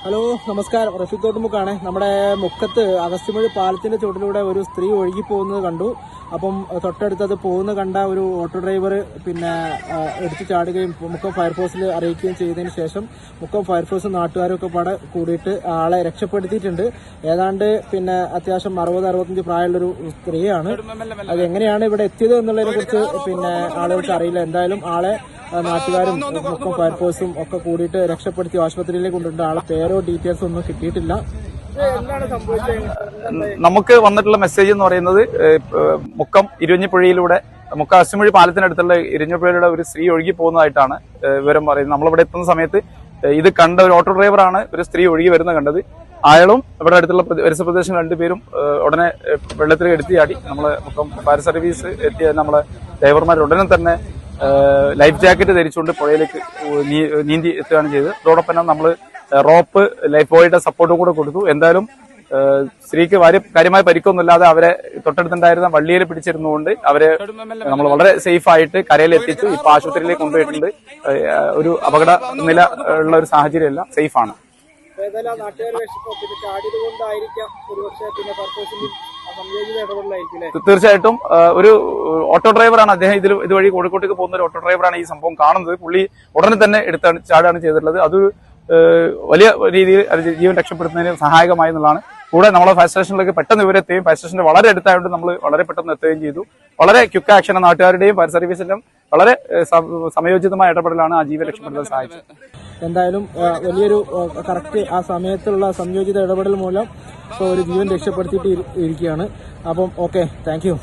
Hello നമസ്കാരം. റഫീഖ് തോട്ടുമുക്കാണ്. നമ്മുടെ മുക്കത്ത് അഗസ്ത്യമൊഴി പാലത്തിന്റെ ചുവട്ടിലൂടെ ഒരു സ്ത്രീ ഒഴുകി പോകുന്നത് കണ്ടു. അപ്പം തൊട്ടടുത്തത് പോകുന്ന കണ്ട ഒരു ഓട്ടോ ഡ്രൈവർ എടുത്തു ചാടുകയും മുക്കം ഫയർഫോഴ്സിൽ അറിയിക്കുകയും ചെയ്തതിന് ശേഷം മുക്കം ഫയർഫോഴ്സും നാട്ടുകാരൊക്കെ പാടെ കൂടിയിട്ട് ആളെ രക്ഷപ്പെടുത്തിയിട്ടുണ്ട്. ഏതാണ്ട് അത്യാവശ്യം 60-65 പ്രായമുള്ളൊരു സ്ത്രീയാണ്. അത് എങ്ങനെയാണ് ഇവിടെ എത്തിയത് എന്നുള്ളതിനെ കുറിച്ച് ആളുകൾക്ക് അറിയില്ല. എന്തായാലും ആളെ നാട്ടുകാരും മുക്കം ഫയർഫോഴ്സും ഒക്കെ കൂടിയിട്ട് രക്ഷപ്പെടുത്തി ആശുപത്രിയിലേക്ക് കൊണ്ടുണ്ട്. ആളെ പേരോ ഡീറ്റെയിൽസ് ഒന്നും കിട്ടിയിട്ടില്ല. നമുക്ക് വന്നിട്ടുള്ള മെസ്സേജ് എന്ന് പറയുന്നത് മുക്കം ഇരുവഞ്ഞിപ്പുഴയിലൂടെ മുക്കം അഗസ്ത്യമൊഴി പാലത്തിനടുത്തുള്ള ഇരുവഞ്ഞിപ്പുഴയിലൂടെ ഒരു സ്ത്രീ ഒഴുകി പോകുന്നതായിട്ടാണ് വിവരം പറയുന്നത്. നമ്മളിവിടെ എത്തുന്ന സമയത്ത് ഇത് കണ്ട ഒരു ഓട്ടോ ഡ്രൈവറാണ് ഒരു സ്ത്രീ ഒഴുകി വരുന്നത് കണ്ടത്. അയാളും ഇവിടെ അടുത്തുള്ള പരിസര പ്രദേശം രണ്ടുപേരും ഉടനെ വെള്ളത്തിൽ എടുത്തു ചാടി. നമ്മള് മുക്കം ഫയർ സർവീസ് എത്തിയ നമ്മളെ ഡ്രൈവർമാർ ഉടനെ തന്നെ ലൈഫ് ജാക്കറ്റ് ധരിച്ചുകൊണ്ട് പുഴയിലേക്ക് നീന്തി എത്തുകയാണ് ചെയ്തത്. അതോടൊപ്പം തന്നെ നമ്മൾ റോപ്പ് ലൈഫ് ബോയുടെ സപ്പോർട്ടും കൂടെ കൊടുത്തു. എന്തായാലും സ്ത്രീക്ക് കാര്യമായ പരിക്കൊന്നുമില്ലാതെ അവരെ തൊട്ടടുത്തുണ്ടായിരുന്ന വള്ളിയിൽ പിടിച്ചിരുന്നുകൊണ്ട് അവരെ നമ്മൾ വളരെ സേഫ് ആയിട്ട് കരയിൽ എത്തിച്ചു. ഇപ്പൊ ആശുപത്രിയിലേക്ക് കൊണ്ടുപോയിട്ടുണ്ട്. ഒരു അപകട നില ഉള്ള ഒരു സാഹചര്യമല്ല, സേഫ് ആണ്. തീർച്ചയായിട്ടും ഒരു ഓട്ടോ ഡ്രൈവറാണ് അദ്ദേഹം. ഇതുവഴി കോഴിക്കോട്ടേക്ക് പോകുന്ന ഒരു ഓട്ടോ ഡ്രൈവറാണ് ഈ സംഭവം കാണുന്നത്. പുള്ളി ഉടനെ തന്നെ ചാടാണ് ചെയ്തിട്ടുള്ളത്. അത് വലിയ രീതിയിൽ ജീവൻ രക്ഷപ്പെടുത്തുന്നതിന് സഹായകമായി എന്നുള്ളതാണ്. കൂടെ നമ്മളെ ഫയർ സ്റ്റേഷനിലേക്ക് പെട്ടെന്ന് ഇവരെത്തുകയും ഫയർ സ്റ്റേഷന്റെ വളരെ അടുത്തായതുകൊണ്ട് നമ്മൾ വളരെ പെട്ടെന്ന് എത്തുകയും ചെയ്തു. വളരെ ക്വിക്ക് ആക്ഷൻ നാട്ടുകാരുടെയും ഫയർ സർവീസിലും വളരെ സമയോചിതമായ ഇടപെടലാണ് ആ ജീവൻ രക്ഷപ്പെടുത്താൻ സഹായിച്ചത്. എന്തായാലും വലിയൊരു കറക്റ്റ് ആ സമയത്തുള്ള സംയോജിത ഇടപെടൽ മൂലം ഒരു ജീവൻ രക്ഷപ്പെടുത്തിയിട്ട് ഇരിക്കുകയാണ്. അപ്പം ഓക്കെ, താങ്ക് യു.